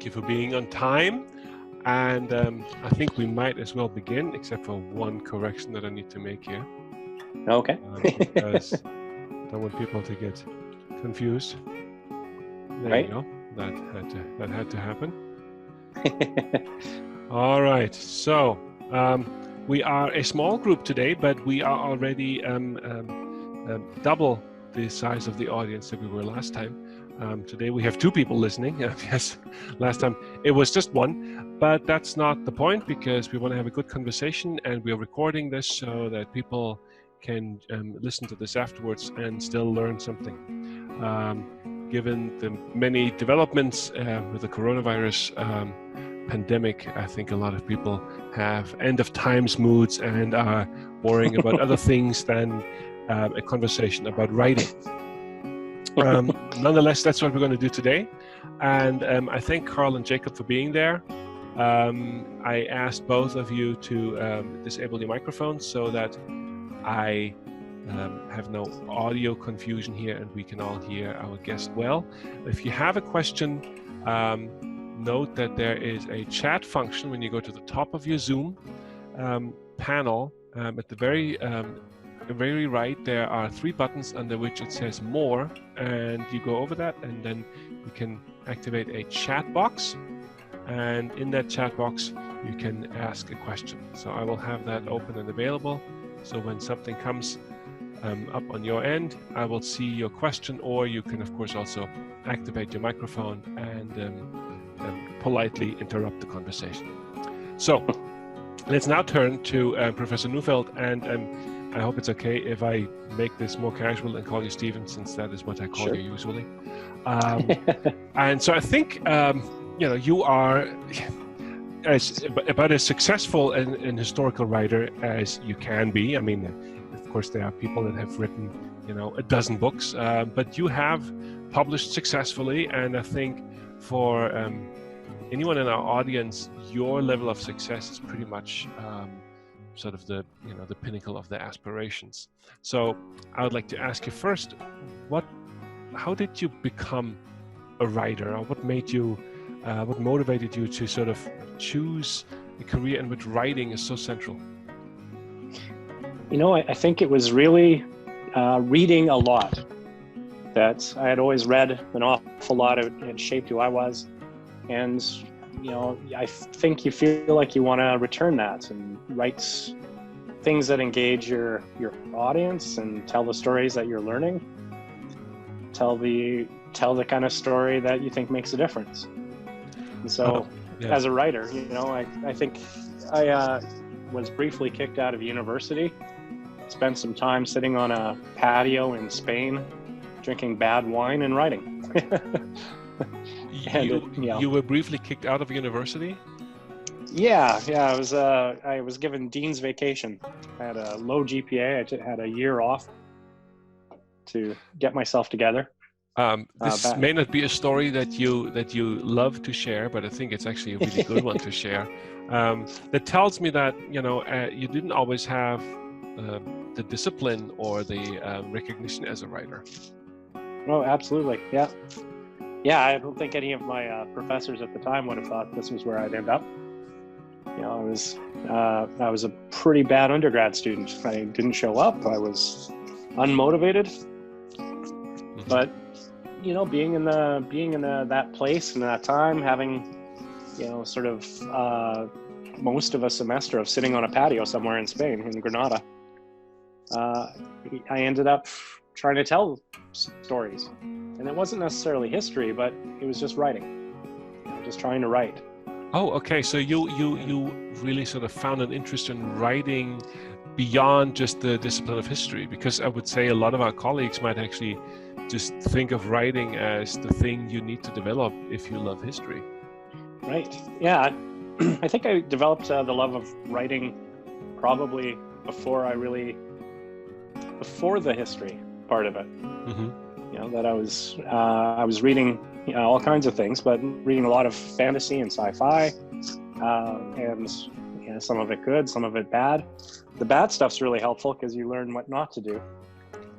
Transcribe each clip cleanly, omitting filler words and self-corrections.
you for being on time. And I think we might as well begin, except for one correction that I need to make here. Okay. Because I don't want people to get confused. There Right. you go. That had to happen. All right. So we are a small group today, but we are already double the size of the audience that we were last time. Today we have 2 people listening. Yes, last time it was just 1, but that's not the point, because we want to have a good conversation, and we are recording this so that people can listen to this afterwards and still learn something. Given the many developments with the coronavirus pandemic, I think a lot of people have end of times moods and are worrying about other things than a conversation about writing. Nonetheless, that's what we're going to do today. And I thank Carl and Jacob for being there. I asked both of you to disable your microphones so that I have no audio confusion here and we can all hear our guest well. If you have a question, note that there is a chat function when you go to the top of your Zoom panel. At the very right, there are 3 buttons under which it says more, and you go over that, and then you can activate a chat box, and in that chat box you can ask a question. So I will have that open and available, so when something comes up on your end, I will see your question, or you can of course also activate your microphone and politely interrupt the conversation. So let's now turn to Professor Neufeld, and I hope it's okay if I make this more casual and call you Stephen, since that is what I call you usually. And so I think you are about as successful an historical writer as you can be. I mean, of course, there are people that have written a dozen books, but you have published successfully, and I think for anyone in our audience, your level of success is pretty much sort of the pinnacle of their aspirations. So I would like to ask you first, how did you become a writer, or what motivated you to sort of choose a career in which writing is so central? I think it was really reading a lot. That I had always read an awful lot. It had shaped who I was, and I think you feel like you want to return that and write things that engage your audience and tell the stories that you're learning. Tell the kind of story that you think makes a difference. And so, as a writer, I think I was briefly kicked out of university. Spent some time sitting on a patio in Spain, drinking bad wine and writing. You were briefly kicked out of university? Yeah. I was given dean's vacation. I had a low GPA. I had a year off to get myself together. This may not be a story that you love to share, but I think it's actually a really good one to share. That tells me that you didn't always have the discipline or the recognition as a writer. Oh, absolutely. Yeah. I don't think any of my professors at the time would have thought this was where I'd end up. I was a pretty bad undergrad student. I didn't show up. I was unmotivated. But being in that place and that time, having sort of most of a semester of sitting on a patio somewhere in Spain, in Granada, I ended up trying to tell stories. And it wasn't necessarily history, but it was just writing. Just trying to write. Oh, okay. So you really sort of found an interest in writing beyond just the discipline of history, because I would say a lot of our colleagues might actually just think of writing as the thing you need to develop if you love history. Right. Yeah. I think I developed the love of writing probably before the history part of it. Mm-hmm. That I was reading all kinds of things, but reading a lot of fantasy and sci-fi, and some of it good, some of it bad. The bad stuff's really helpful because you learn what not to do.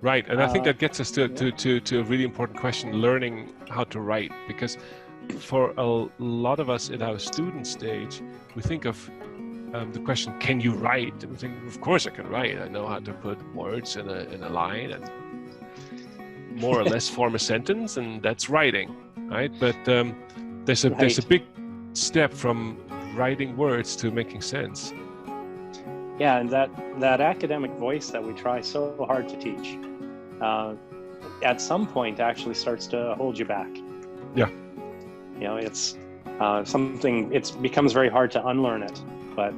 Right, and I think that gets us to a really important question: learning how to write. Because for a lot of us at our student stage, we think of the question, can you write? And we think, of course I can write. I know how to put words in a line and more or less form a sentence, and that's writing, right? But there's a big step from writing words to making sense. Yeah, and that academic voice that we try so hard to teach, at some point actually starts to hold you back. Yeah. You know, it's something, it becomes very hard to unlearn it. But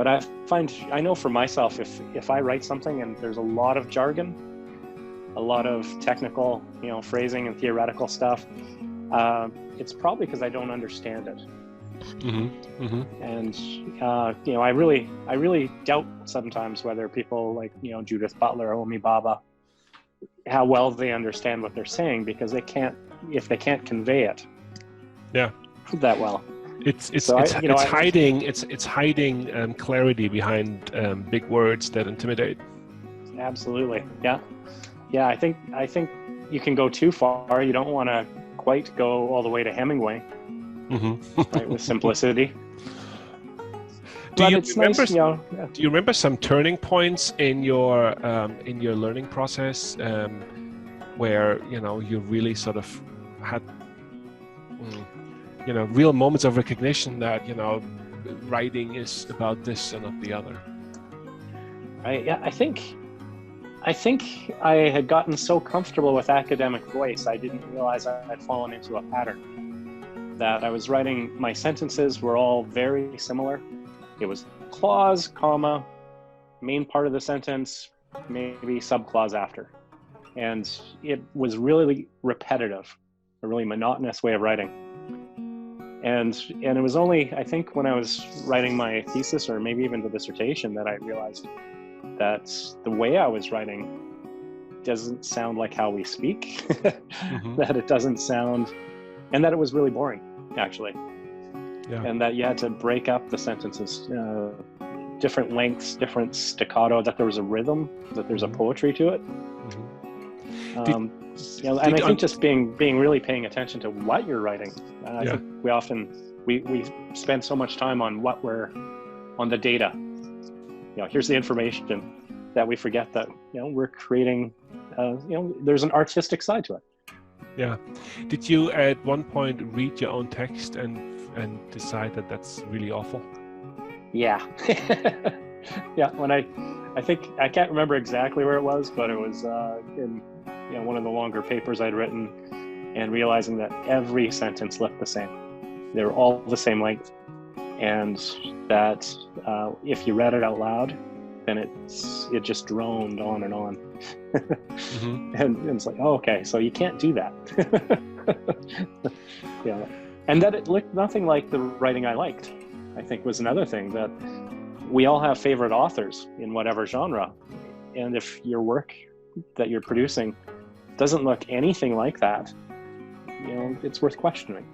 I know for myself, if I write something and there's a lot of jargon, a lot of technical, you know, phrasing and theoretical stuff, it's probably because I don't understand it. Mm-hmm. Mm-hmm. And you know, I really doubt sometimes whether people like, you know, Judith Butler, Homi Bhabha, how well they understand what they're saying, because they can't convey it. Yeah. That well. It's hiding clarity behind big words that intimidate. Absolutely. Yeah. I think you can go too far. You don't want to quite go all the way to Hemingway. Mm-hmm. Right, with simplicity. Do you remember some turning points in your learning process where, you know, you really sort of had you know, real moments of recognition that, you know, writing is about this and not the other? I think I had gotten so comfortable with academic voice, I didn't realize I had fallen into a pattern. That I was writing, my sentences were all very similar. It was clause, comma, main part of the sentence, maybe subclause after. And it was really repetitive, a really monotonous way of writing. And it was only, I think, when I was writing my thesis or maybe even the dissertation that I realized that the way I was writing doesn't sound like how we speak, mm-hmm. That it doesn't sound, and that it was really boring, actually. Yeah. And that you had to break up the sentences, different lengths, different staccato, that there was a rhythm, that there's a poetry to it. Mm-hmm. You know, and I think just being really paying attention to what you're writing. I think we spend so much time on on the data. You know, here's the information, that we forget that, you know, we're creating, you know, there's an artistic side to it. Yeah. Did you at one point read your own text and decide that that's really awful? Yeah. Yeah. When I think, I can't remember exactly where it was, but it was in, you know, one of the longer papers I'd written, and realizing that every sentence looked the same. They were all the same length, and that if you read it out loud, then it just droned on and on. Mm-hmm. and it's like, oh, okay, so you can't do that. Yeah, and that it looked nothing like the writing I liked, I think, was another thing. That we all have favorite authors in whatever genre, and if your work that you're producing doesn't look anything like that, you know, it's worth questioning.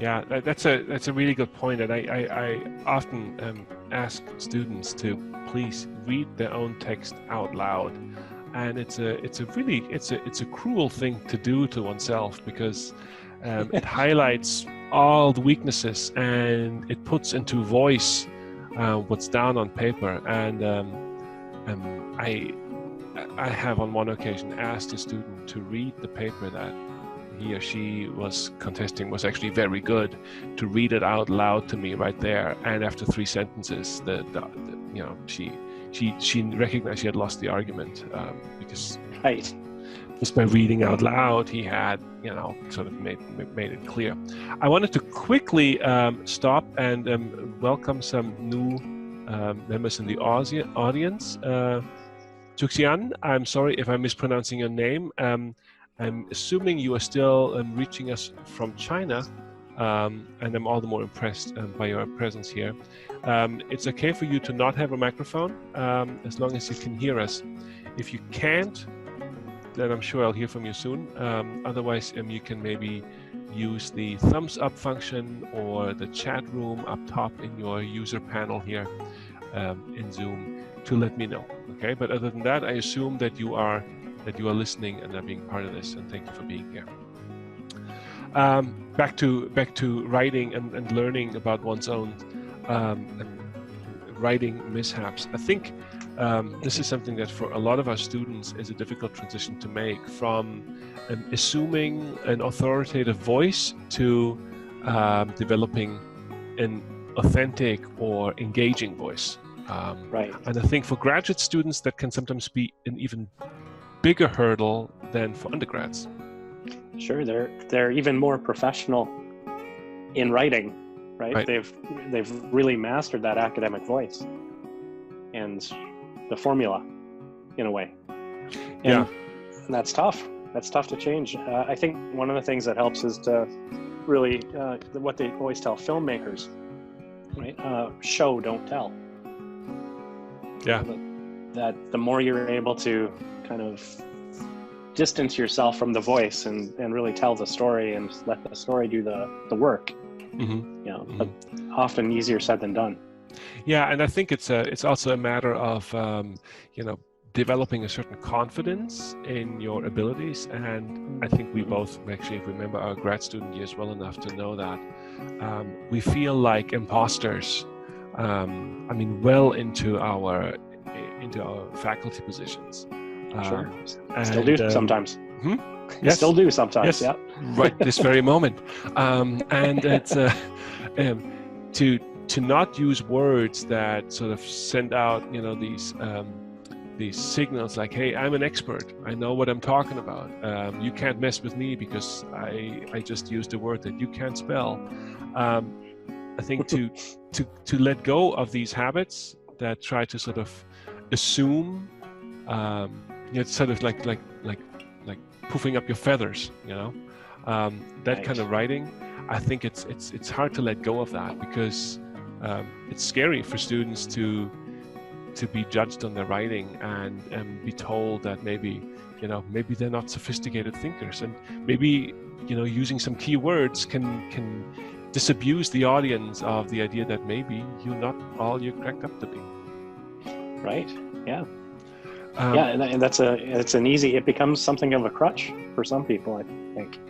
Yeah, that's a really good point, and I often ask students to please read their own text out loud, and it's a cruel thing to do to oneself, because it highlights all the weaknesses and it puts into voice what's down on paper. And I have on one occasion asked a student to read the paper that he or she was contesting was actually very good, to read it out loud to me right there. And after 3 sentences, you know, she recognized she had lost the argument, because just by reading out loud, he had, you know, sort of made it clear. I wanted to quickly stop and welcome some new members in the audience. Juxian, I'm sorry if I'm mispronouncing your name. I'm assuming you are still reaching us from China, and I'm all the more impressed by your presence here. It's okay for you to not have a microphone, as long as you can hear us. If you can't, then I'm sure I'll hear from you soon. Otherwise, you can maybe use the thumbs up function or the chat room up top in your user panel here in Zoom to let me know. Okay, but other than that, I assume that you are listening and are being part of this, and thank you for being here. Back to writing and learning about one's own writing mishaps. I think this is something that for a lot of our students is a difficult transition to make, from assuming an authoritative voice to developing an authentic or engaging voice. Right. And I think for graduate students that can sometimes be an even bigger hurdle than for undergrads. Sure, they're even more professional in writing, right? They've really mastered that academic voice and the formula, in a way. And that's tough. That's tough to change. I think one of the things that helps is to really what they always tell filmmakers, right? Show, don't tell. Yeah. That the more you're able to kind of distance yourself from the voice and really tell the story and let the story do the work, but often easier said than done. Yeah, and I think it's also a matter of developing a certain confidence in your abilities. And I think we both actually remember our grad student years well enough to know that we feel like imposters. Well into our faculty positions. Sure. Still do sometimes. Yes. Still do sometimes. Yes. Yeah. Right this very moment. And it's to not use words that sort of send out these signals like, hey, I'm an expert. I know what I'm talking about. You can't mess with me because I just used a word that you can't spell. I think to let go of these habits that try to sort of assume, it's sort of like poofing up your feathers, that kind of writing. I think it's hard to let go of that because it's scary for students to be judged on their writing and be told that maybe they're not sophisticated thinkers, and maybe using some key words can disabuse the audience of the idea that maybe you're not all you're cracked up to be. Right. Yeah. And it becomes something of a crutch for some people, I think,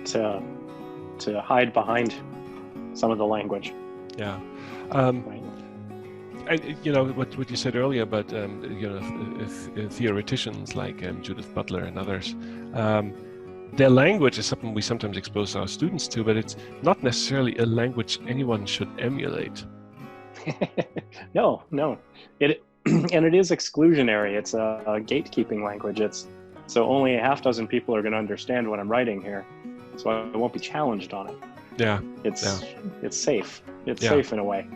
to hide behind some of the language. Yeah. Right. What you said earlier about theoreticians like Judith Butler and others, their language is something we sometimes expose our students to, but it's not necessarily a language anyone should emulate. No. And it is exclusionary. It's a gatekeeping language. So only a half dozen people are going to understand what I'm writing here, so I won't be challenged on it. Yeah. It's safe. It's Yeah. safe in a way.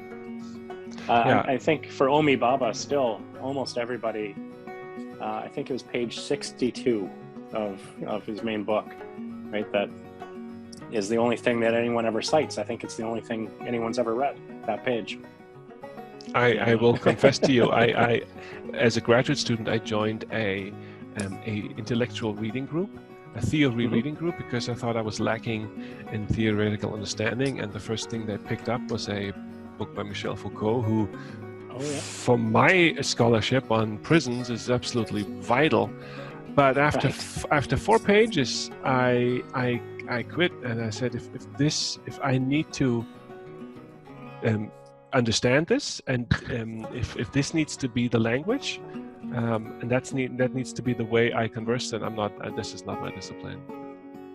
I think for Omi Baba, still almost everybody. I think it was page 62 of his main book, right? That is the only thing that anyone ever cites. I think it's the only thing anyone's ever read, that page. I will confess to you, I as a graduate student, I joined a intellectual reading group, a theory reading group, because I thought I was lacking in theoretical understanding. And the first thing they picked up was a book by Michel Foucault, who, for my scholarship on prisons, is absolutely vital. But after 4 pages, I quit, and I said, if I need to understand this, and if this needs to be the language, and that needs to be the way I converse, then this is not my discipline.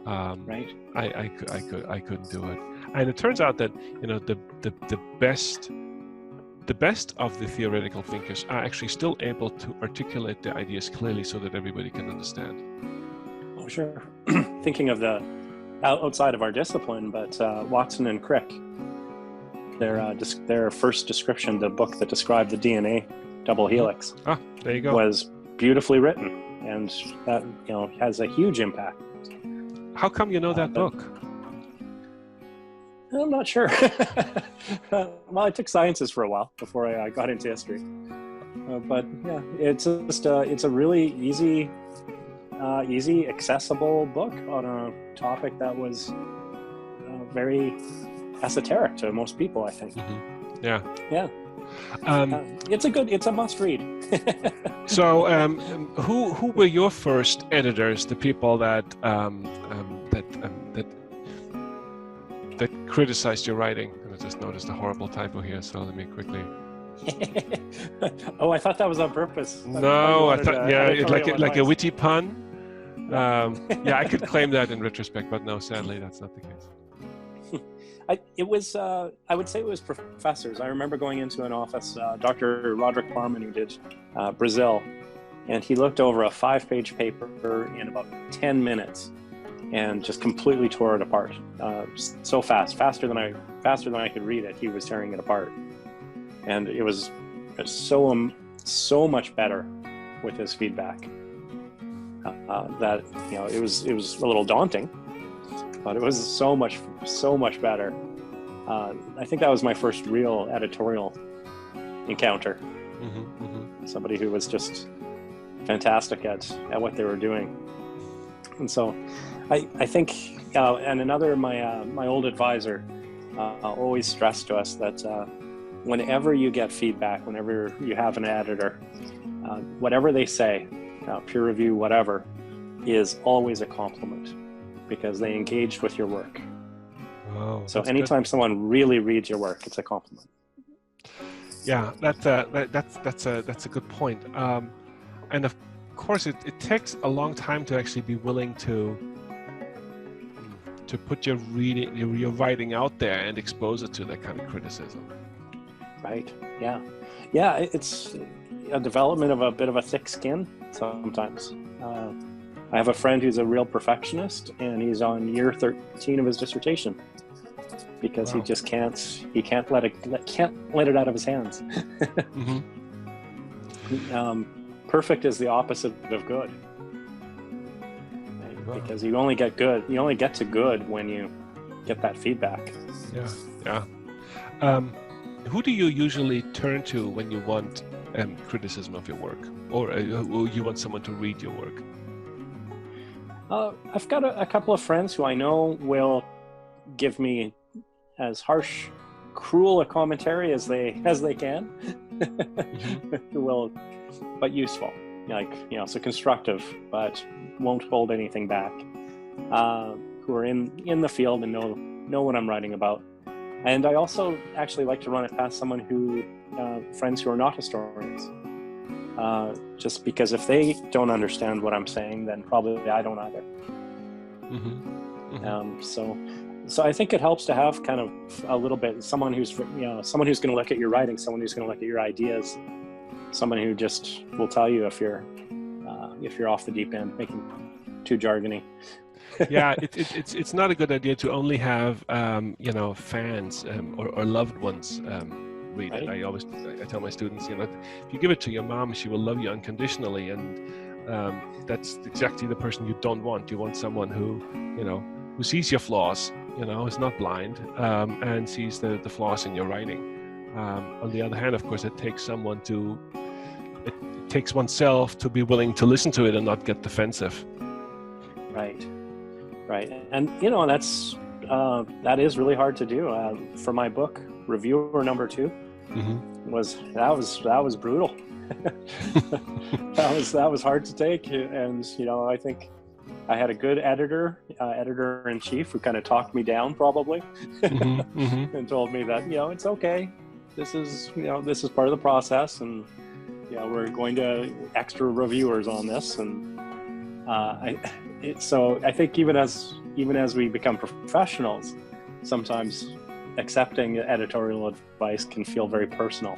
Right. I couldn't do it. And it turns out that the best of the theoretical thinkers are actually still able to articulate their ideas clearly so that everybody can understand. Oh, sure. Thinking of the outside of our discipline, but Watson and Crick, their first description, the book that described the DNA double helix, there you go, was beautifully written, and that has a huge impact. How come you know that book? I'm not sure. Well, I took sciences for a while before I got into history. But yeah, it's a really easy, accessible book on a topic that was very esoteric to most people, I think. Mm-hmm. Yeah. Yeah. It's a must read. So, who were your first editors? The people that that criticized your writing. And I just noticed a horrible typo here, so let me quickly. Oh, I thought that was on purpose. No, I thought, yeah, it's like a advice. witty pun. Yeah, I could claim that in retrospect, but no, sadly, that's not the case. It was, I would say it was professors. I remember going into an office, Dr. Roderick Barman, who did Brazil, and he looked over a 5-page paper in about 10 minutes and just completely tore it apart. So faster than I could read it, he was tearing it apart. And it was so much better with his feedback that, you know, it was a little daunting, but it was so much better. I think that was my first real editorial encounter. Somebody who was just fantastic at what they were doing. And so I think, and another, my old advisor always stressed to us that whenever you get feedback, whenever you have an editor, whatever they say, peer review, whatever, is always a compliment because they engaged with your work. Oh, so anytime someone really reads your work, it's a compliment. Yeah, that's a good point. And of course, it takes a long time to actually be willing to put your writing out there and expose it to that kind of criticism. Right. Yeah. It's a development of a bit of a thick skin sometimes. I have a friend who's a real perfectionist, and he's on year 13 of his dissertation because he just can't let it out of his hands. Perfect is the opposite of good, right? Because you only get to good when you get that feedback. Yeah. Who do you usually turn to when you want criticism of your work, or you want someone to read your work? I've got a couple of friends who I know will give me as harsh, cruel a commentary as they can, who will, but useful, so constructive, but won't hold anything back. Who are in the field and know what I'm writing about. And I also actually like to run it past someone friends who are not historians. Just because if they don't understand what I'm saying, then probably I don't either. So I think it helps to have kind of a little bit someone who's going to look at your writing, someone who's going to look at your ideas, someone who just will tell you if you're off the deep end, making too jargony. Yeah, it's not a good idea to only have fans or loved ones read it. I tell my students, if you give it to your mom, she will love you unconditionally, and that's exactly the person you don't want. You want someone who sees your flaws, is not blind, and sees the flaws in your writing. On the other hand, of course, it takes oneself to be willing to listen to it and not get defensive. Right. And that is really hard to do. For my book, Reviewer number 2, was brutal. that was hard to take, and I think I had a good editor-in-chief who kind of talked me down probably, and told me that it's okay. This is part of the process, and we're going to extra reviewers on this, and so I think even as we become professionals, sometimes accepting editorial advice can feel very personal,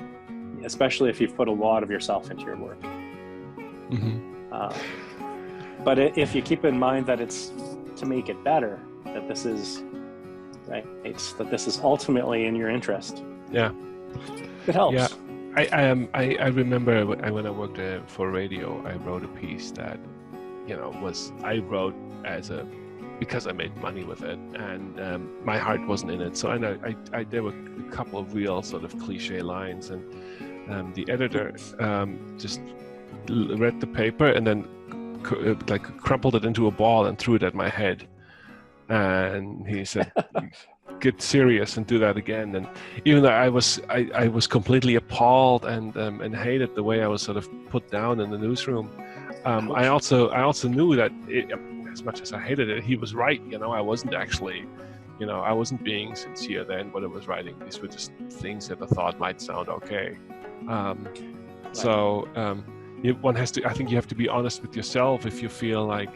especially if you've put a lot of yourself into your work. But if you keep in mind that it's to make it better, that this is ultimately in your interest. Yeah, it helps. Yeah, I remember when I worked for radio, I wrote a piece that I wrote because I made money with it, and my heart wasn't in it. So there were a couple of real sort of cliche lines, and the editor just read the paper and then crumpled it into a ball and threw it at my head, and he said, "Get serious and do that again." And even though I was completely appalled and hated the way I was sort of put down in the newsroom, I also knew that as much as I hated it, he was right. I wasn't actually I wasn't being sincere then when I was writing. These were just things that I thought might sound okay. So one has to. I think you have to be honest with yourself if you feel like,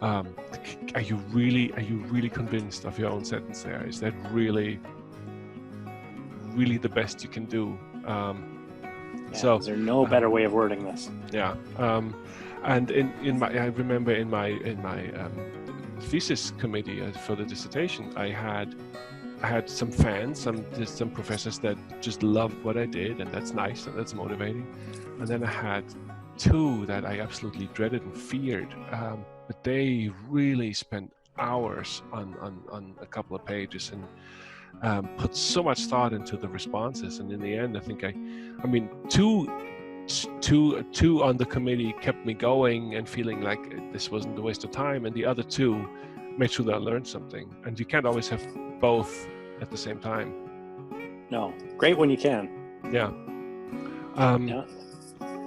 are you really convinced of your own sentence there? Is that really the best you can do? So is there no better way of wording this? Yeah, and I remember in my thesis committee for the dissertation, I had some fans, some professors that just loved what I did, and that's nice and that's motivating. And then I had two that I absolutely dreaded and feared, but they really spent hours on a couple of pages and put so much thought into the responses. And in the end, I think I mean, two on the committee kept me going and feeling like this wasn't a waste of time, and the other two made sure that I learned something. And you can't always have both at the same time. No, great when you can. Yeah.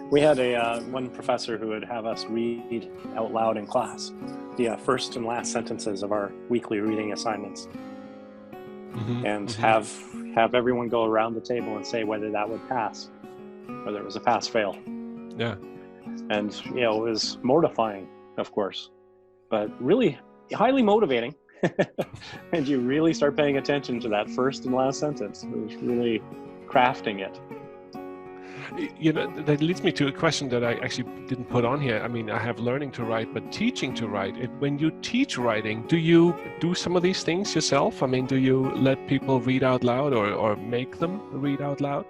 We had one professor who would have us read out loud in class the first and last sentences of our weekly reading assignments, and have everyone go around the table and say whether that would pass, whether it was a pass-fail. Yeah. And it was mortifying, of course, but really highly motivating. And you really start paying attention to that first and last sentence. It was really crafting it. That leads me to a question that I actually didn't put on here. I mean, I have learning to write, but teaching to write. When you teach writing, do you do some of these things yourself? I mean, do you let people read out loud or make them read out loud?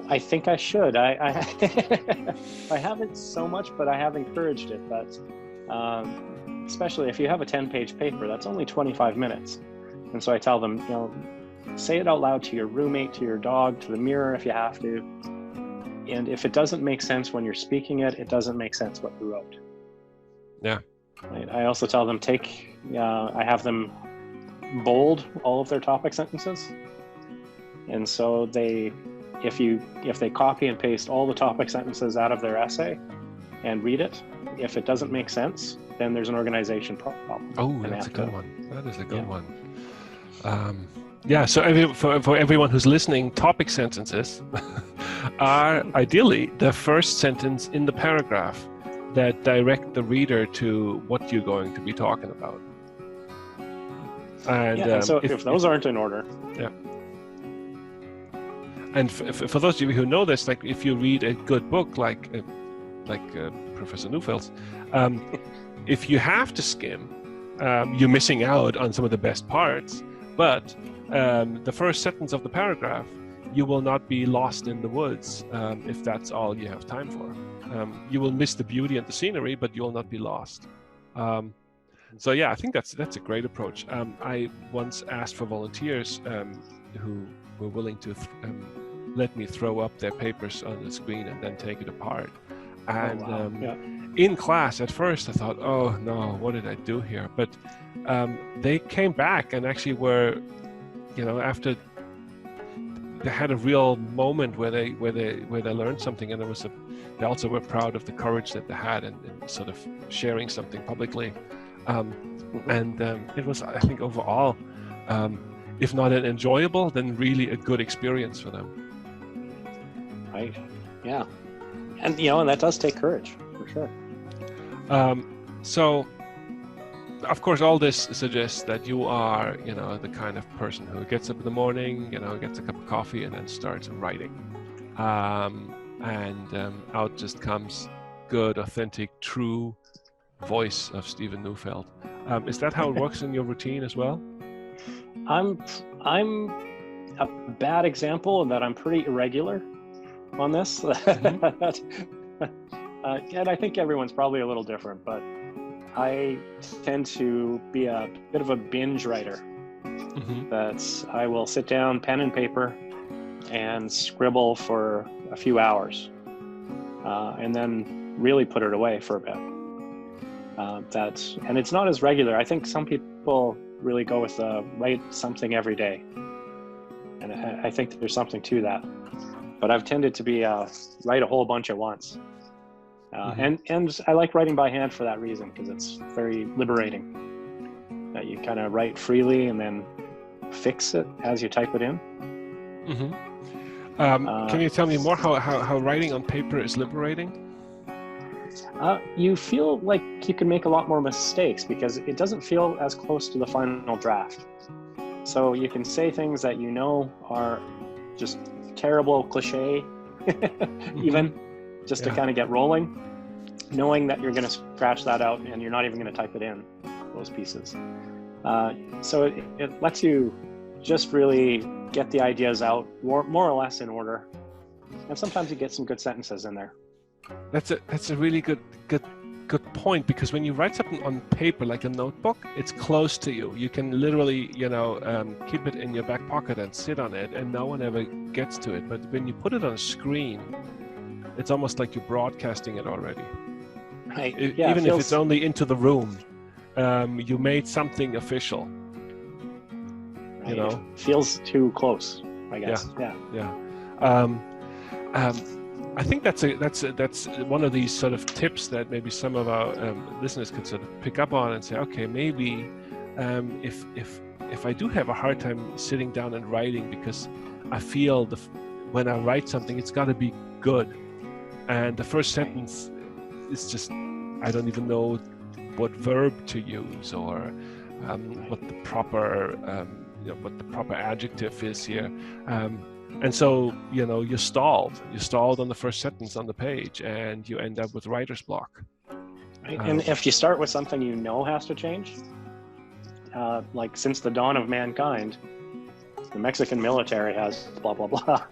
I think I should. I haven't so much, but I have encouraged it. But especially if you have a 10-page paper, that's only 25 minutes. And so I tell them, say it out loud to your roommate, to your dog, to the mirror if you have to. And if it doesn't make sense when you're speaking it, it doesn't make sense what you wrote. Yeah. I also tell them I have them bold all of their topic sentences. And so if they copy and paste all the topic sentences out of their essay and read it, if it doesn't make sense, then there's an organization problem. Oh, that's a good one. That is a good one. Yeah, so for everyone who's listening, topic sentences are ideally the first sentence in the paragraph that direct the reader to what you're going to be talking about. And so if those aren't in order. Yeah. And for those of you who know this, like if you read a good book like Professor Neufeld's, if you have to skim, you're missing out on some of the best parts. But the first sentence of the paragraph, you will not be lost in the woods if that's all you have time for. You will miss the beauty and the scenery, but you will not be lost. So yeah, I think that's a great approach. I once asked for volunteers who were willing to let me throw up their papers on the screen and then take it apart. And in class, at first, I thought, oh no, what did I do here? But they came back and actually were, after they had a real moment where they learned something, and they also were proud of the courage that they had in sort of sharing something publicly. And it was, I think, overall, if not an enjoyable, then really a good experience for them. Right. Yeah. And and that does take courage, for sure. So, of course, all this suggests that you are, the kind of person who gets up in the morning, gets a cup of coffee and then starts writing. And out just comes good, authentic, true voice of Stephen Neufeld. Is that how it works in your routine as well? I'm a bad example in that I'm pretty irregular on this. And I think everyone's probably a little different, but I tend to be a bit of a binge writer. That I will sit down, pen and paper, and scribble for a few hours, and then really put it away for a bit. And it's not as regular. I think some people really go with write something every day, and I think there's something to that. But I've tended to be write a whole bunch at once. And I like writing by hand for that reason, because it's very liberating. that you kind of write freely and then fix it as you type it in. Can you tell me more how writing on paper is liberating? You feel like you can make a lot more mistakes because it doesn't feel as close to the final draft. So you can say things that you know are just terrible cliche, even just to kind of get rolling, knowing that you're going to scratch that out and you're not even going to type it in, those pieces. So it lets you just really get the ideas out more or less in order. And sometimes you get some good sentences in there. That's a really good point, because when you write something on paper like a notebook, it's close to you. You can literally, keep it in your back pocket and sit on it, and no one ever gets to it. But when you put it on a screen, it's almost like you're broadcasting it already. Right. Even if it's only into the room, you made something official. Right. It feels too close, I guess. Yeah. I think that's one of these sort of tips that maybe some of our listeners could sort of pick up on and say, okay, maybe if I do have a hard time sitting down and writing, because I feel when I write something, it's got to be good, and the first sentence is just, I don't even know what verb to use or what the proper adjective is here. And so, you're stalled on the first sentence on the page, and you end up with writer's block. Right. And if you start with something you know has to change, like since the dawn of mankind, the Mexican military has blah, blah, blah.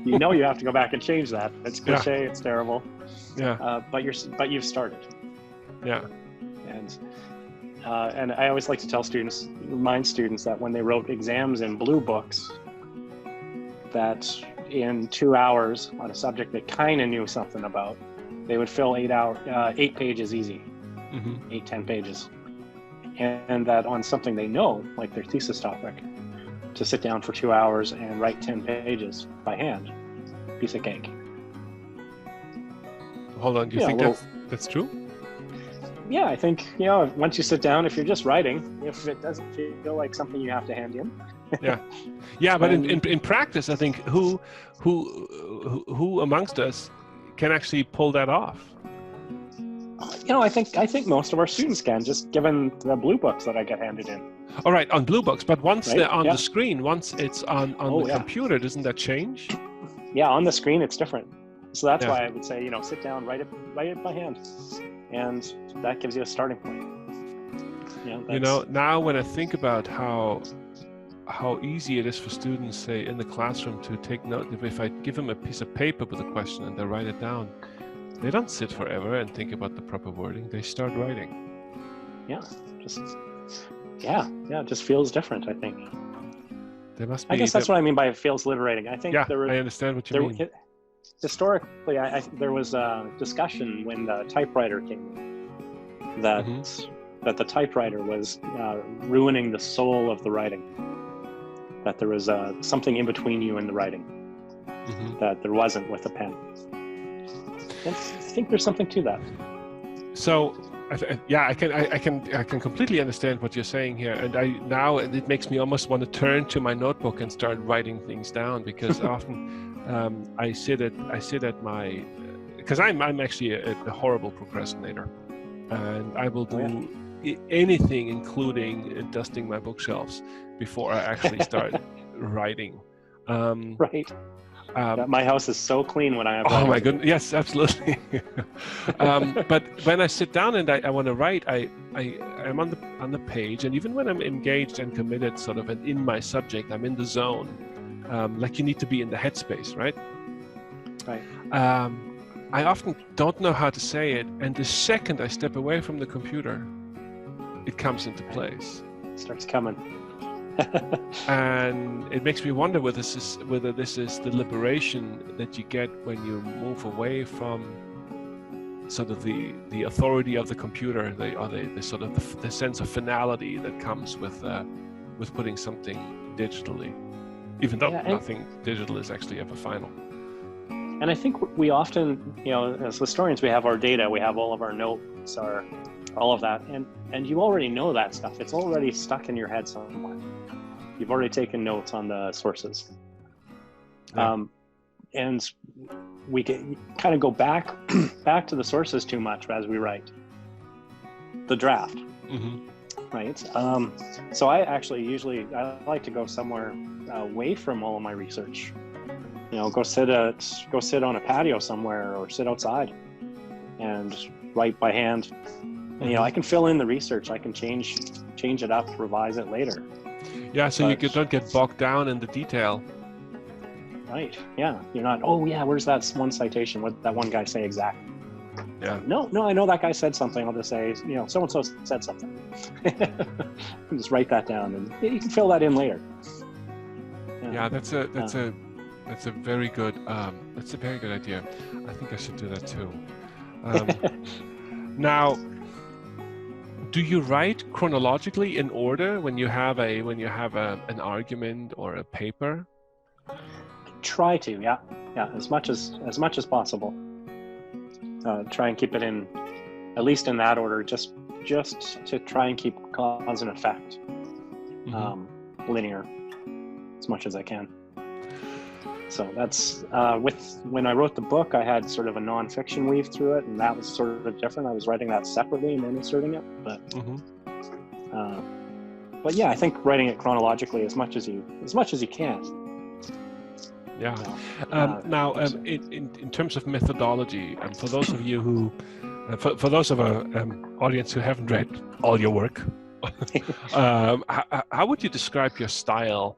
You have to go back and change that. It's cliche, it's terrible. Yeah. But you've started. Yeah. And I always like to remind students that when they wrote exams in blue books, that in 2 hours on a subject they kind of knew something about, they would fill 8 pages easy, 8-10 pages. And that on something they know, like their thesis topic, to sit down for 2 hours and write 10 pages by hand, piece of cake. Hold on, do you think that's true? Yeah, I think, once you sit down, if you're just writing, if it doesn't feel like something you have to hand in. Yeah, but in practice, I think who amongst us can actually pull that off? I think most of our students can, just given the blue books that I get handed in. All right, on blue books, but once they're on the screen, once it's on the computer, doesn't that change? Yeah, on the screen it's different. So that's why I would say, sit down, write it by hand, and that gives you a starting point. Now when I think about how easy it is for students, say in the classroom, to take note, if I give them a piece of paper with a question and they write it down, they don't sit forever and think about the proper wording. They start writing. It just feels different, I think. There must be. I guess that's what I mean by it feels liberating. I think I understand what you mean. Historically, there was a discussion when the typewriter came in that the typewriter was ruining the soul of the writing. That there was something in between you and the writing that there wasn't with a pen. I think there's something to that. So, I can completely understand what you're saying here, and now it makes me almost want to turn to my notebook and start writing things down, because often I sit at my, because I'm actually a horrible procrastinator, and I will do anything, including dusting my bookshelves, before I actually start writing. Right. My house is so clean when I have. Oh my goodness! Yes, absolutely. But when I sit down and I want to write, I'm on the page, and even when I'm engaged and committed, sort of, and in my subject, I'm in the zone. Like you need to be in the headspace, right? Right. I often don't know how to say it, and the second I step away from the computer, it comes into place. It starts coming. And it makes me wonder whether this is the liberation that you get when you move away from sort of the authority of the computer, the sort of the sense of finality that comes with putting something digitally, even though nothing digital is actually ever final. And I think we often, as historians, we have our data, we have all of our notes, our all of that, and you already know that stuff. It's already stuck in your head somewhere. You've already taken notes on the sources. Yeah. And we kind of go back to the sources too much as we write the draft. Mm-hmm. Right. So I like to go somewhere away from all of my research. Go sit on a patio somewhere or sit outside and write by hand. And, I can fill in the research. I can change it up, revise it later. Yeah. So you don't get bogged down in the detail. Right. Yeah. You're not. Oh yeah. Where's that one citation? What did that one guy say exactly? Yeah. No. I know that guy said something. I'll just say, so and so said something. Just write that down, and you can fill that in later. Yeah. That's a very good. That's a very good idea. I think I should do that too. Now, do you write chronologically in order when you have an argument or a paper? Try to, yeah, as much as possible. Try and keep it in, at least in that order, just to try and keep cause and effect linear as much as I can. So that's when I wrote the book, I had sort of a nonfiction weave through it, and that was sort of different. I was writing that separately and then inserting it, but yeah, I think writing it chronologically as much as you can. Yeah. Now, in terms of methodology, and for those of you who, for those of our audience who haven't read all your work, how would you describe your style,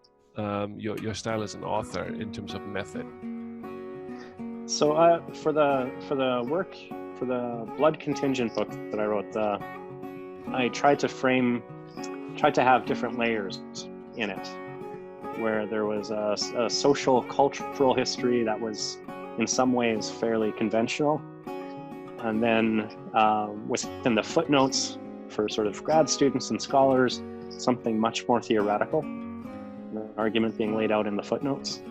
your style as an author in terms of method? So for the work for the blood contingent book that I wrote, I tried to have different layers in it, where there was a social cultural history that was in some ways fairly conventional, and then within the footnotes for sort of grad students and scholars, something much more theoretical, an argument being laid out in the footnotes,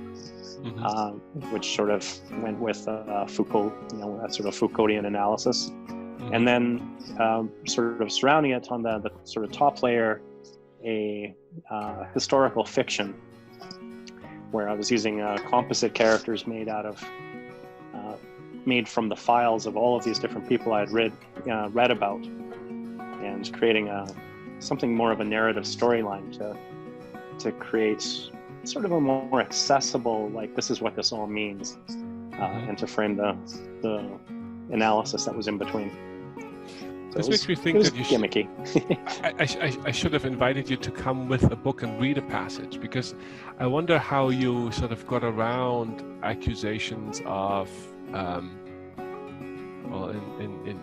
which sort of went with Foucault, that sort of Foucauldian analysis. And then sort of surrounding it on the sort of top layer, a historical fiction, where I was using composite characters made from the files of all of these different people I had read about, and creating something more of a narrative storyline to create sort of a more accessible, like, this is what this all means, and to frame the analysis that was in between. So this makes me think that you gimmicky. I should have invited you to come with a book and read a passage, because I wonder how you sort of got around accusations of, well, in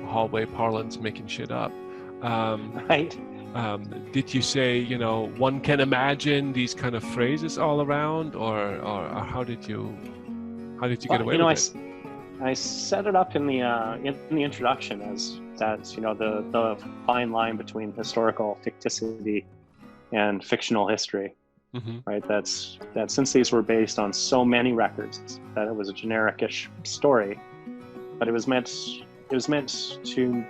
hallway parlance, making shit up. Right. Did you say, one can imagine these kind of phrases all around, or how did you get away with it? I set it up in the introduction as that, the fine line between historical ficticity and fictional history, right? That since these were based on so many records, that it was a generic-ish story, but it was meant to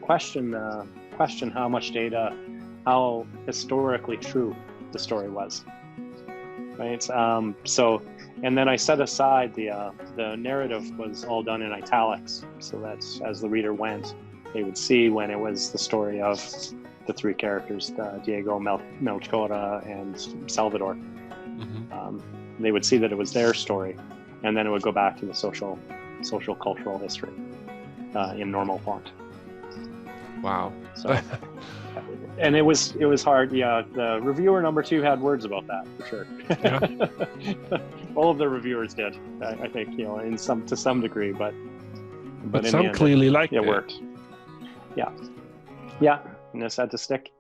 question how much data, how historically true the story was, right? So. And then I set aside the narrative was all done in italics, so that as the reader went, they would see when it was the story of the three characters, Diego, Melchora, and Salvador. They would see that it was their story, and then it would go back to the social cultural history in normal font. Wow. So, and it was hard. Yeah, the reviewer number 2 had words about that for sure. Yeah. All of the reviewers did, I think, to some degree, but some clearly liked it. It worked. Yeah, and this had to stick,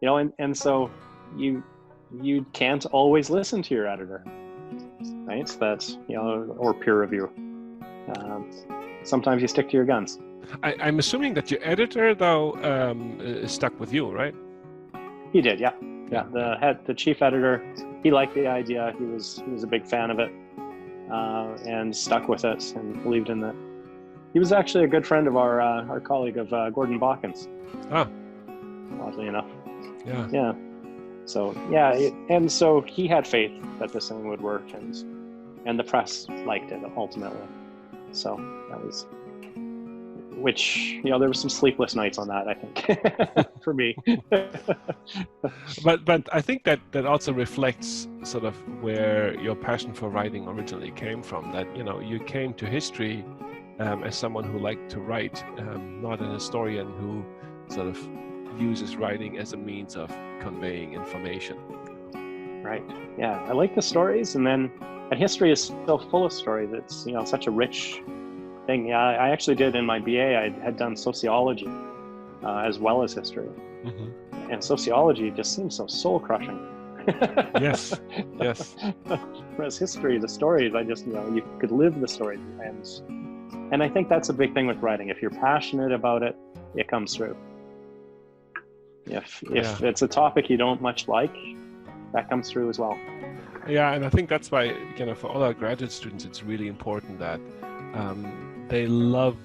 and so you can't always listen to your editor, right? That's or peer review. Sometimes you stick to your guns. I'm assuming that your editor, though, stuck with you, right? He did, yeah. The chief editor, he liked the idea. He was a big fan of it, and stuck with it and believed in it. He was actually a good friend of our colleague of Gordon Balkans. Ah, oddly enough. yeah. Yeah. So yeah, and so he had faith that this thing would work, and the press liked it ultimately. So that was, which, you know, there were some sleepless nights on that, I think, for me. But I think that also reflects sort of where your passion for writing originally came from. That, you know, you came to history as someone who liked to write, not an historian who sort of uses writing as a means of conveying information. Right. Yeah, I like the stories, and history is still full of stories. It's, you know, such a rich thing. Yeah, I actually did in my BA. I had done sociology as well as history, and sociology just seems so soul crushing. Yes. Yes. Whereas history, the stories, I just, you know, you could live the stories, and I think that's a big thing with writing. If you're passionate about it, it comes through. If it's a topic you don't much like, that comes through as well. Yeah, and I think that's why, you know, for all our graduate students, it's really important that they love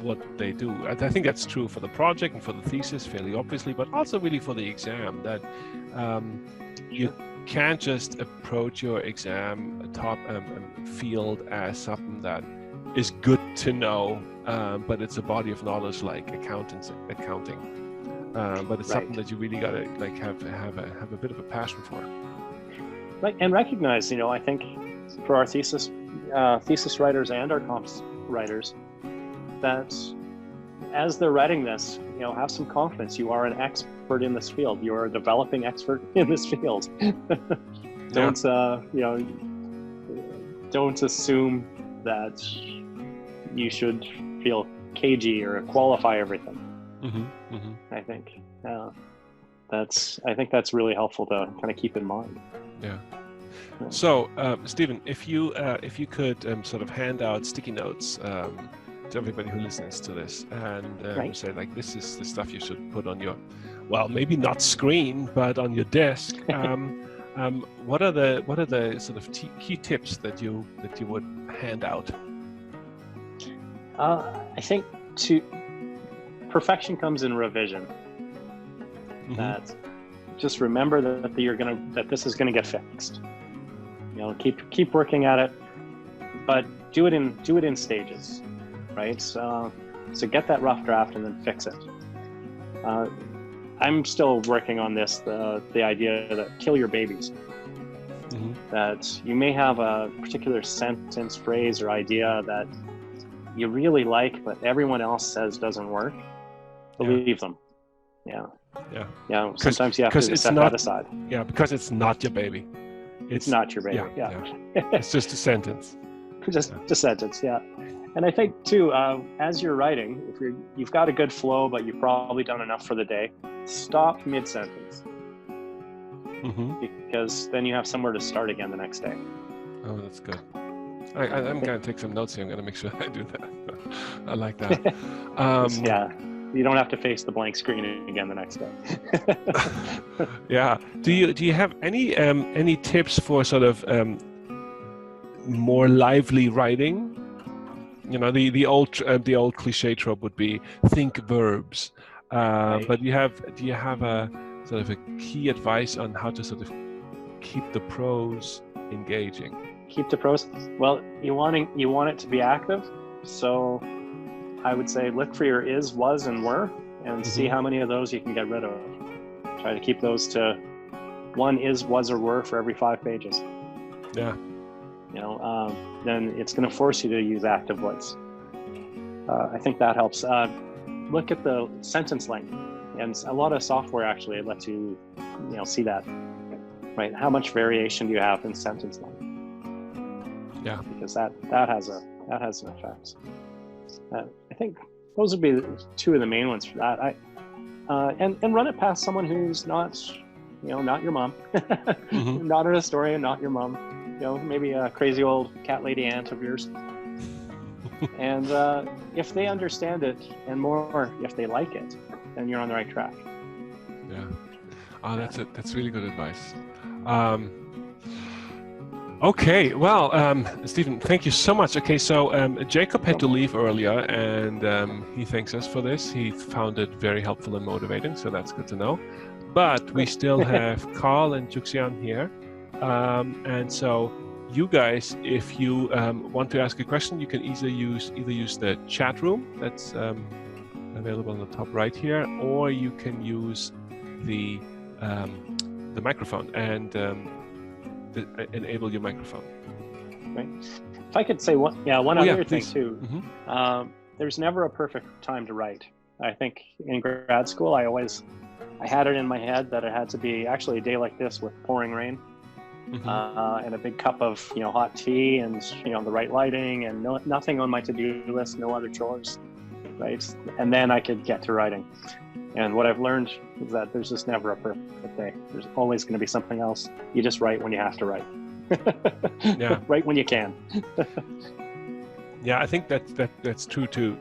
what they do. I think that's true for the project and for the thesis, fairly obviously, but also really for the exam, that you can't just approach your exam top field as something that is good to know, but it's a body of knowledge like accounting. But it's something that you really gotta like have a bit of a passion for. Right, and recognize, you know, I think for our thesis writers and our comps writers, that as they're writing this, you know, have some confidence. You are an expert in this field. You are a developing expert in this field. Don't you know? Don't assume that you should feel cagey or qualify everything. I think that's really helpful to kind of keep in mind. Yeah. So, Stephen, if you could sort of hand out sticky notes to everybody who listens to this, and say, like, this is the stuff you should put on your, well, maybe not screen, but on your desk. What are the sort of key tips that you would hand out? I think perfection comes in revision. That just remember that this is gonna get fixed. You know, keep working at it, but do it in stages, right? So get that rough draft and then fix it. I'm still working on this, the idea that kill your babies. That you may have a particular sentence, phrase, or idea that you really like, but everyone else says doesn't work. Believe them. Yeah. Sometimes you have to set that aside. Yeah, because it's not your baby. It's not your baby. Yeah. It's just a sentence. just a sentence. Yeah. And I think too, as you're writing, if you've got a good flow, but you've probably done enough for the day, stop mid-sentence. Because then you have somewhere to start again the next day. Oh, that's good. I'm going to take some notes here. I'm going to make sure I do that. I like that. Yeah. You don't have to face the blank screen again the next day. Yeah. Do you have any tips for sort of more lively writing? You know, the old cliche trope would be think verbs. Right. But do you have a sort of a key advice on how to sort of keep the prose engaging? Keep the prose. Well, you want it to be active, so I would say look for your is, was, and were, and see how many of those you can get rid of. Try to keep those to one is, was, or were for every 5 pages. Yeah. You know, then it's going to force you to use active voice. I think that helps. Look at the sentence length, and a lot of software actually lets you, you know, see that. Right? How much variation do you have in sentence length? Yeah. Because that has an effect. I think those would be 2 of the main ones for that. And run it past someone who's not, you know, not your mom, not a historian, not your mom. You know, maybe a crazy old cat lady aunt of yours. And if they understand it, and more, if they like it, then you're on the right track. Yeah. Oh, that's really good advice. Okay, well, Stephen, thank you so much. Okay, so Jacob had to leave earlier, and he thanks us for this. He found it very helpful and motivating, so that's good to know. But we still have Carl and Juxian here, and so you guys, if you want to ask a question, you can either use the chat room that's available on the top right here, or you can use the microphone and enable your microphone. Right. If I could say one other thing too. Mm-hmm. There's never a perfect time to write. I think in grad school, I had it in my head that it had to be actually a day like this with pouring rain, and a big cup of hot tea, and the right lighting, and nothing on my to-do list, no other chores, right? And then I could get to writing. And what I've learned is that there's just never a perfect day. There's always going to be something else. You just write when you have to write. Yeah. Write when you can. Yeah, I think that's true too.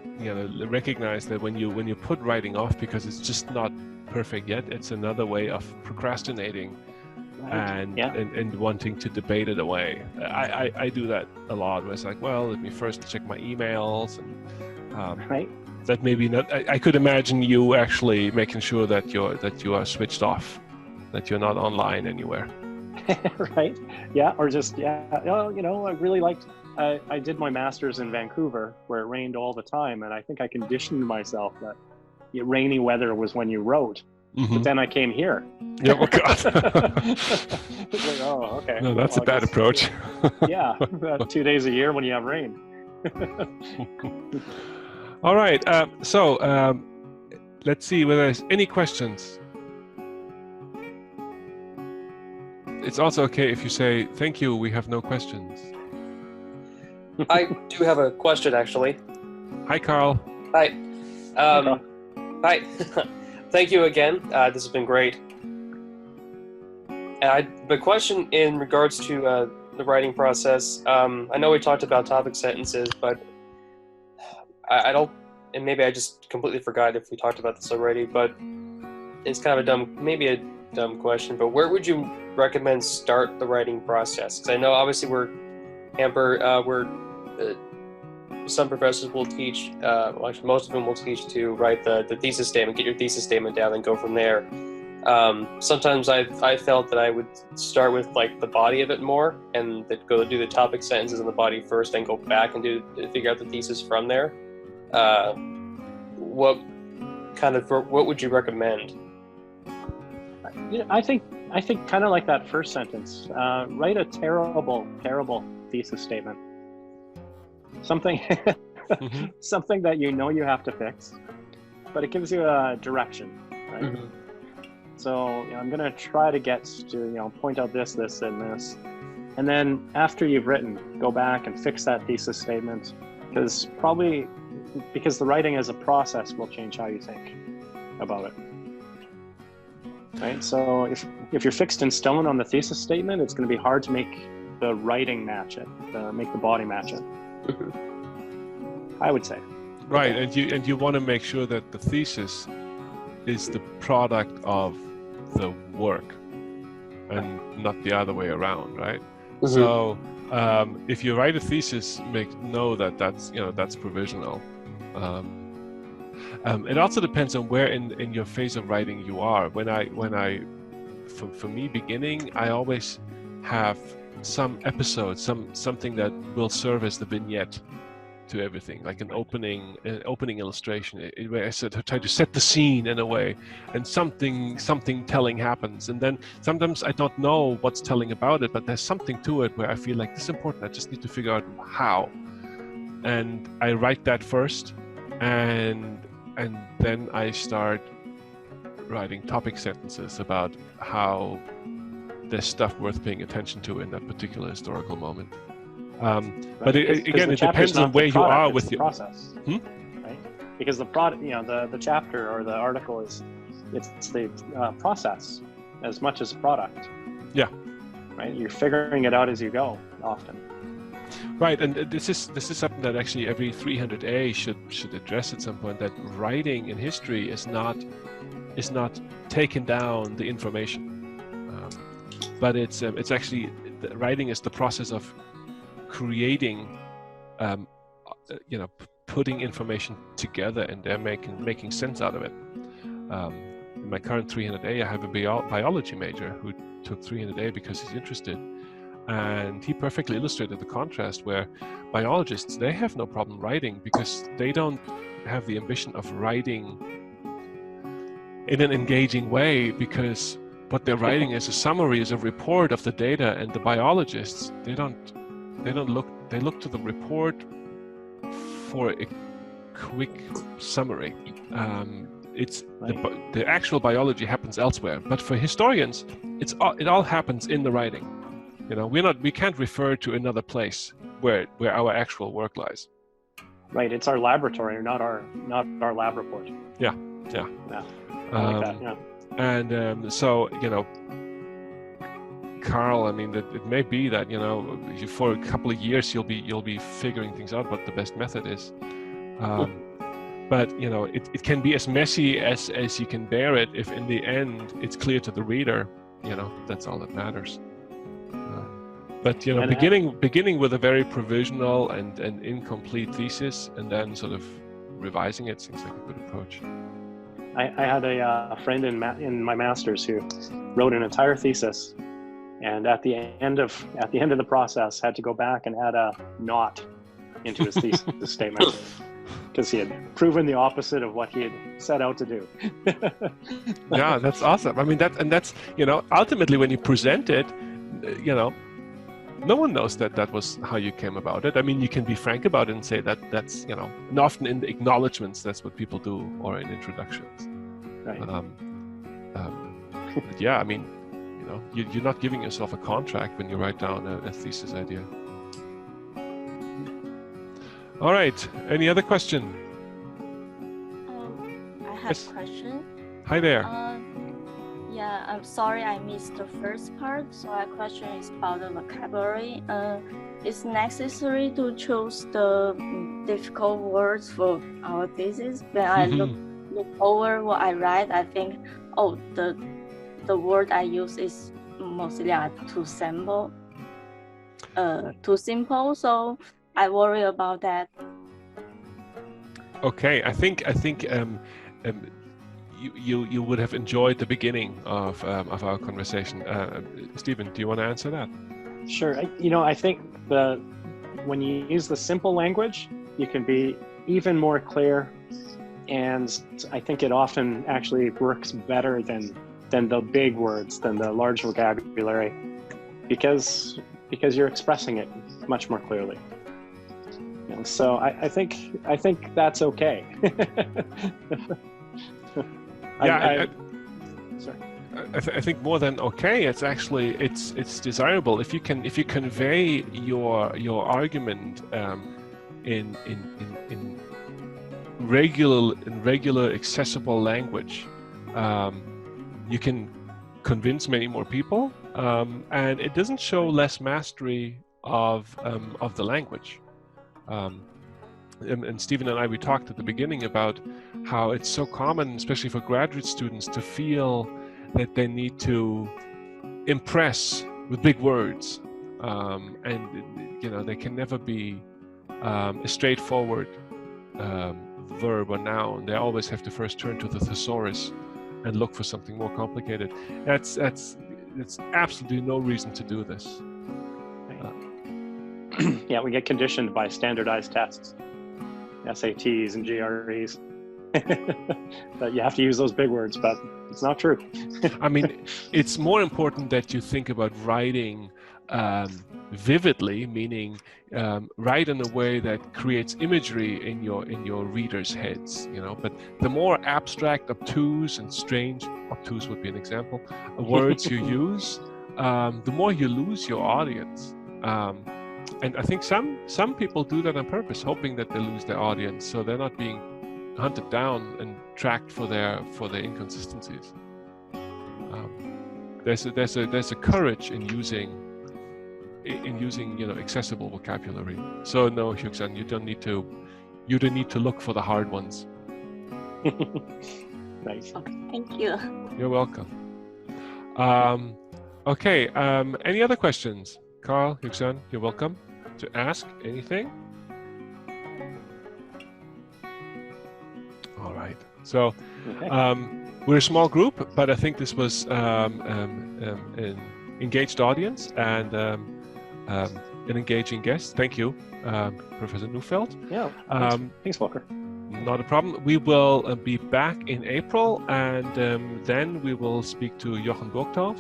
Recognize that when you put writing off because it's just not perfect yet, it's another way of procrastinating, right. and wanting to debate it away. I do that a lot. Where it's like, well, let me first check my emails, and right. That maybe not. I could imagine you actually making sure that you are switched off, that you're not online anywhere. Right. Yeah. Or just Well, I really liked. I did my master's in Vancouver, where it rained all the time, and I think I conditioned myself that rainy weather was when you wrote. Mm-hmm. But then I came here. Yeah. Oh God. It's like, oh, okay. No, that's a bad approach. Yeah. 2 days a year when you have rain. All right, so let's see whether there's any questions. It's also okay if you say, thank you, we have no questions. I do have a question, actually. Hi, Carl. Hi. Hi. Thank you again. This has been great. The question in regards to the writing process, I know we talked about topic sentences, but I don't, and maybe I just completely forgot if we talked about this already, but it's kind of a dumb question, but where would you recommend start the writing process? Because I know obviously some professors will teach, well, actually most of them will teach to write the thesis statement, get your thesis statement down and go from there. Sometimes I felt that I would start with like the body of it more and go do the topic sentences on the body first, then go back and figure out the thesis from there. What would you recommend? I think kind of like that first sentence. Write a terrible thesis statement. Something something that you have to fix, but it gives you a direction, right? Mm-hmm. So I'm going to try to get to point out this, and this, and then after you've written, go back and fix that thesis statement, because the writing as a process will change how you think about it. Right? So if you're fixed in stone on the thesis statement, it's going to be hard to make the writing match it, make the body match it. I would say. Right, and you want to make sure that the thesis is the product of the work and not the other way around, right? Mm-hmm. So if you write a thesis, know that that's provisional. It also depends on where in your phase of writing you are. For me beginning, I always have some episode, something that will serve as the vignette to everything, like an opening illustration, where I try to set the scene in a way, and something telling happens, and then sometimes I don't know what's telling about it, but there's something to it where I feel like this is important. I just need to figure out how, and I write that first, and then I start writing topic sentences about how there's stuff worth paying attention to in that particular historical moment. But again, it depends on where you are with your process, right? Because the product, the chapter or the article it's the process as much as product. Yeah. Right. You're figuring it out as you go often. Right, and this is something that actually every 300A should address at some point. That writing in history is not taking down the information, but it's actually writing is the process of creating, putting information together and then making sense out of it. In my current 300A, I have a biology major who took 300A because he's interested. And he perfectly illustrated the contrast where biologists, they have no problem writing because they don't have the ambition of writing in an engaging way, because what they're writing is a summary, is a report of the data, and the biologists, they look to the report for a quick summary. The actual biology happens elsewhere, but for historians, it all happens in the writing. We can't refer to another place where our actual work lies. Right, it's our laboratory, not our lab report. Yeah. I like that, yeah. And so, Carl, I mean, it may be that for a couple of years you'll be figuring things out what the best method is, but it can be as messy as you can bear it if in the end it's clear to the reader. That's all that matters. But beginning with a very provisional and incomplete thesis and then sort of revising it seems like a good approach. I had a friend in my master's who wrote an entire thesis, and at the end of the process had to go back and add a not into his thesis statement because he had proven the opposite of what he had set out to do. Yeah, that's awesome. I mean, that's ultimately when you present it, no one knows that was how you came about it. I mean, you can be frank about it and say that's and often in the acknowledgements, that's what people do, or in introductions. Right. Yeah, I mean, you're not giving yourself a contract when you write down a thesis idea. All right. Any other question? I have a question. Hi there. Yeah, I'm sorry I missed the first part. So my question is about the vocabulary. It's necessary to choose the difficult words for our thesis. When I look over what I write, I think, the word I use is mostly too simple. So I worry about that. Okay, I think you would have enjoyed the beginning of our conversation. Stephen, do you want to answer that? Sure. I think when you use the simple language, you can be even more clear, and I think it often actually works better than the big words, than the large vocabulary, because you're expressing it much more clearly. So I think that's okay. I think more than okay, it's actually it's desirable if you convey your argument in regular accessible language. You can convince many more people, and it doesn't show less mastery of the language. And Stephen and I, we talked at the beginning about how it's so common, especially for graduate students, to feel that they need to impress with big words, and they can never be a straightforward verb or noun. They always have to first turn to the thesaurus and look for something more complicated. That's absolutely no reason to do this. Yeah, we get conditioned by standardized tests, SATs and GREs, that you have to use those big words, but it's not true. I mean, it's more important that you think about writing vividly, meaning write in a way that creates imagery in your readers' heads. But the more abstract, obtuse, and strange, obtuse would be an example, words you use, the more you lose your audience. And I think some people do that on purpose, hoping that they lose their audience, so they're not being hunted down and tracked for their inconsistencies. There's a courage in using accessible vocabulary. So no, Hyuk-san, you don't need to look for the hard ones. Nice. Okay, thank you. You're welcome. Okay. Any other questions? Carl, Yuxan, you're welcome to ask anything. All right. So we're a small group, but I think this was an engaged audience and an engaging guest. Thank you, Professor Neufeld. Yeah. Thanks, Volker. Not a problem. We will be back in April, and then we will speak to Jochen Burgthoff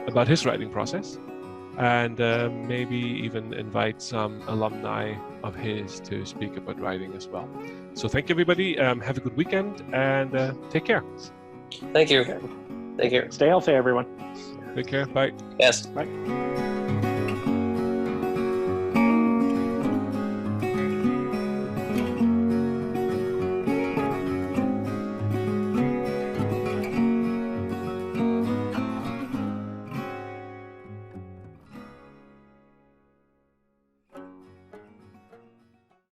about his writing process, and maybe even invite some alumni of his to speak about writing as well. So thank you, everybody. Have a good weekend, and take care. Thank you. Thank you. Stay healthy, everyone. Take care. Bye. Yes. Bye.